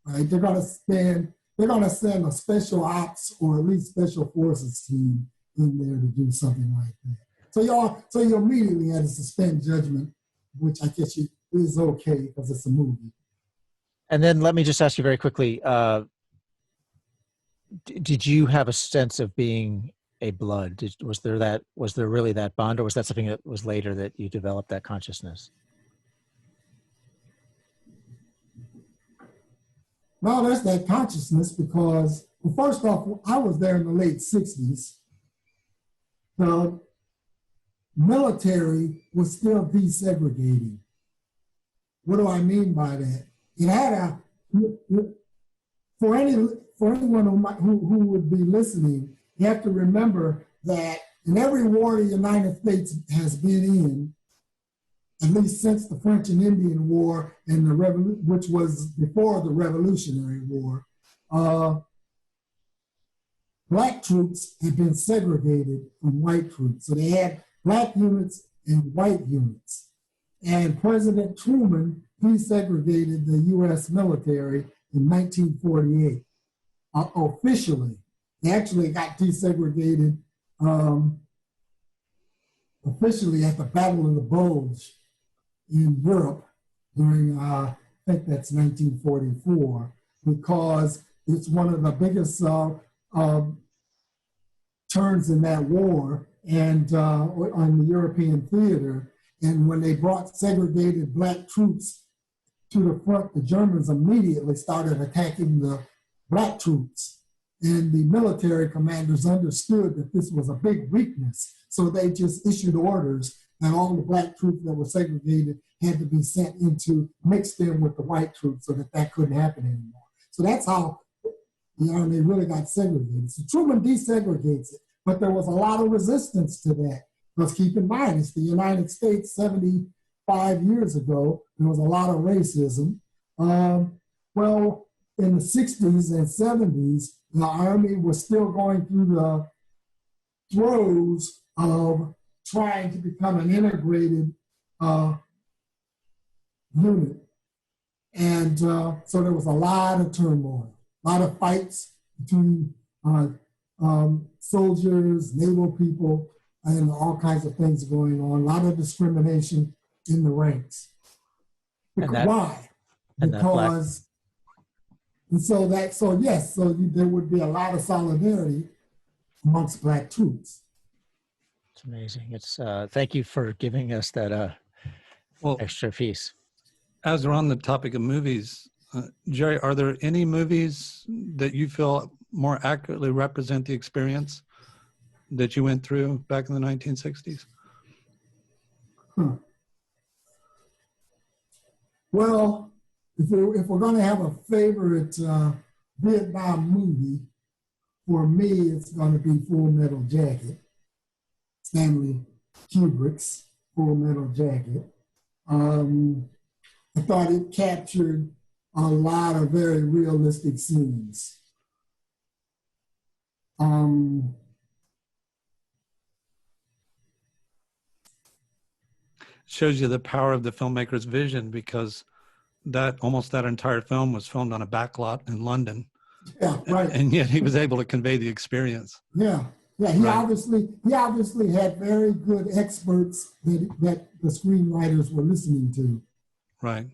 right? They're going to send a special ops or at least special forces team in there to do something like that. So you immediately had to suspend judgment, which I guess is okay because it's a movie. And then let me just ask you very quickly, did you have a sense of being a blood? Was there really that bond, or was that something that was later that you developed that consciousness? Well, there's that consciousness because, well, first off, I was there in the late 60s. The military was still desegregating. What do I mean by that? It had for anyone who would be listening, you have to remember that in every war the United States has been in, at least since the French and Indian War and which was before the Revolutionary War, Black troops had been segregated from white troops. So they had Black units and white units. And President Truman desegregated the U.S. military in 1948, officially. They actually got desegregated officially at the Battle of the Bulge in Europe during, I think that's 1944, because it's one of the biggest turns in that war and on the European theater. And when they brought segregated Black troops to the front, the Germans immediately started attacking the Black troops. And the military commanders understood that this was a big weakness. So they just issued orders that all the Black troops that were segregated had to be mixed in with the white troops so that couldn't happen anymore. So that's how the Army really got segregated. So Truman desegregates it, but there was a lot of resistance to that Because keep in mind, it's the United States 75 years ago. There was a lot of racism. Well, in the 60s and 70s, the Army was still going through the throes of trying to become an integrated unit. And so there was a lot of turmoil, a lot of fights between soldiers, naval people, and all kinds of things going on, a lot of discrimination in the ranks. Why? Because, so there would be a lot of solidarity amongst Black troops. It's amazing. It's thank you for giving us that extra piece. As we're on the topic of movies, Jerry, are there any movies that you feel more accurately represent the experience that you went through back in the 1960s? Well, if we're going to have a favorite Vietnam movie, for me, it's going to be Full Metal Jacket, Stanley Kubrick's Full Metal Jacket. I thought it captured a lot of very realistic scenes. Shows you the power of the filmmaker's vision, because that entire film was filmed on a backlot in London. Yeah, right. And yet he was able to convey the experience. Yeah. He obviously had very good experts that the screenwriters were listening to. Right.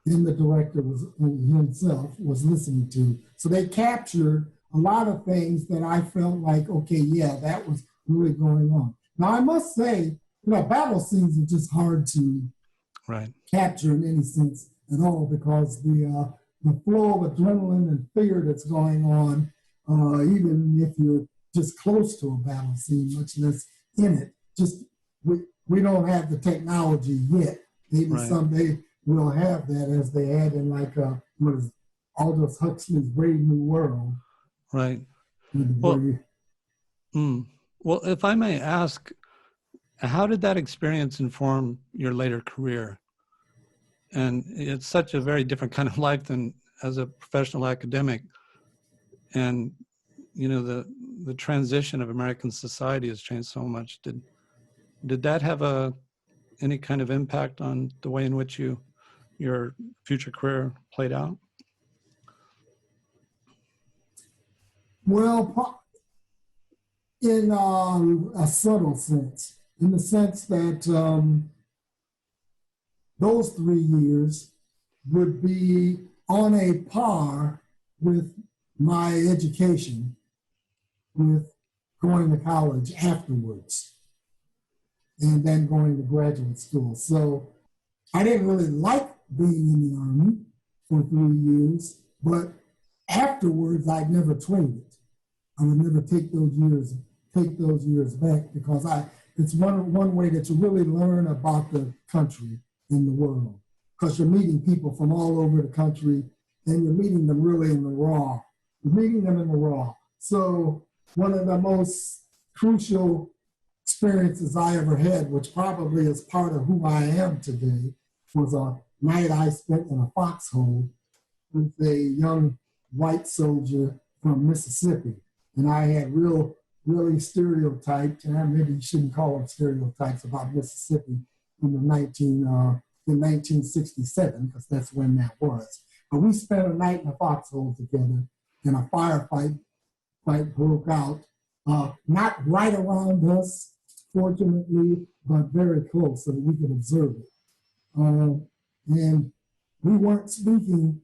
And the director himself was listening to. So they captured a lot of things that I felt like, okay, yeah, that was really going on. Now I must say, battle scenes are just hard to capture in any sense at all, because the flow of adrenaline and fear that's going on, even if you're just close to a battle scene, much less in it, we don't have the technology yet. Maybe someday we'll have that, as they had in Aldous Huxley's Brave New World. Right. Well, if I may ask, how did that experience inform your later career? And it's such a very different kind of life than as a professional academic. And, the transition of American society has changed so much. Did that have any kind of impact on the way in which your future career played out? Well, in a subtle sense, in the sense that those 3 years would be on a par with my education, with going to college afterwards, and then going to graduate school. So I didn't really like being in the Army for 3 years, but afterwards I'd never trade it. I would never take those years back, because it's one way that you really learn about the country and the world, because you're meeting people from all over the country, and you're meeting them really in the raw. You're meeting them in the raw. So one of the most crucial experiences I ever had, which probably is part of who I am today, was a night I spent in a foxhole with a young white soldier from Mississippi. And I had really stereotyped, and maybe you shouldn't call them stereotypes, about Mississippi in 1967, because that's when that was. But we spent a night in a foxhole together, and a fight broke out, not right around us, fortunately, but very close, so that we could observe it. And we weren't speaking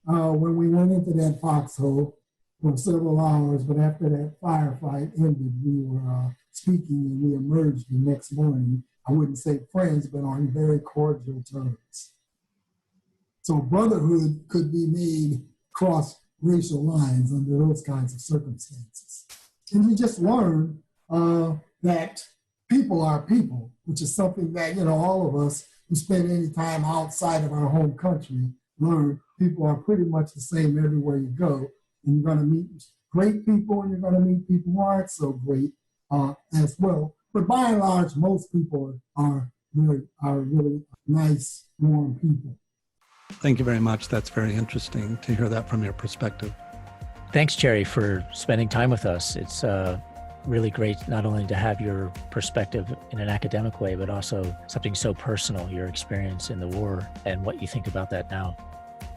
when we went into that foxhole for several hours, but after that firefight ended, we were speaking, and we emerged the next morning. I wouldn't say friends, but on very cordial terms. So brotherhood could be made across racial lines under those kinds of circumstances. And you just learn that people are people, which is something that, all of us who spend any time outside of our home country learn. People are pretty much the same everywhere you go. And you're going to meet great people, and you're going to meet people who aren't so great as well. But by and large, most people are really nice, warm people. Thank you very much. That's very interesting to hear that from your perspective. Thanks, Jerry, for spending time with us. It's really great not only to have your perspective in an academic way, but also something so personal, your experience in the war and what you think about that now.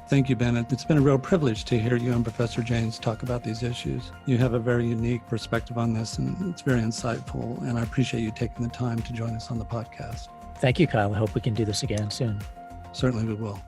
Thank you, Bennett. It's been a real privilege to hear you and Professor Jaynes talk about these issues. You have a very unique perspective on this, and it's very insightful, and I appreciate you taking the time to join us on the podcast. Thank you, Kyle. I hope we can do this again soon. Certainly we will.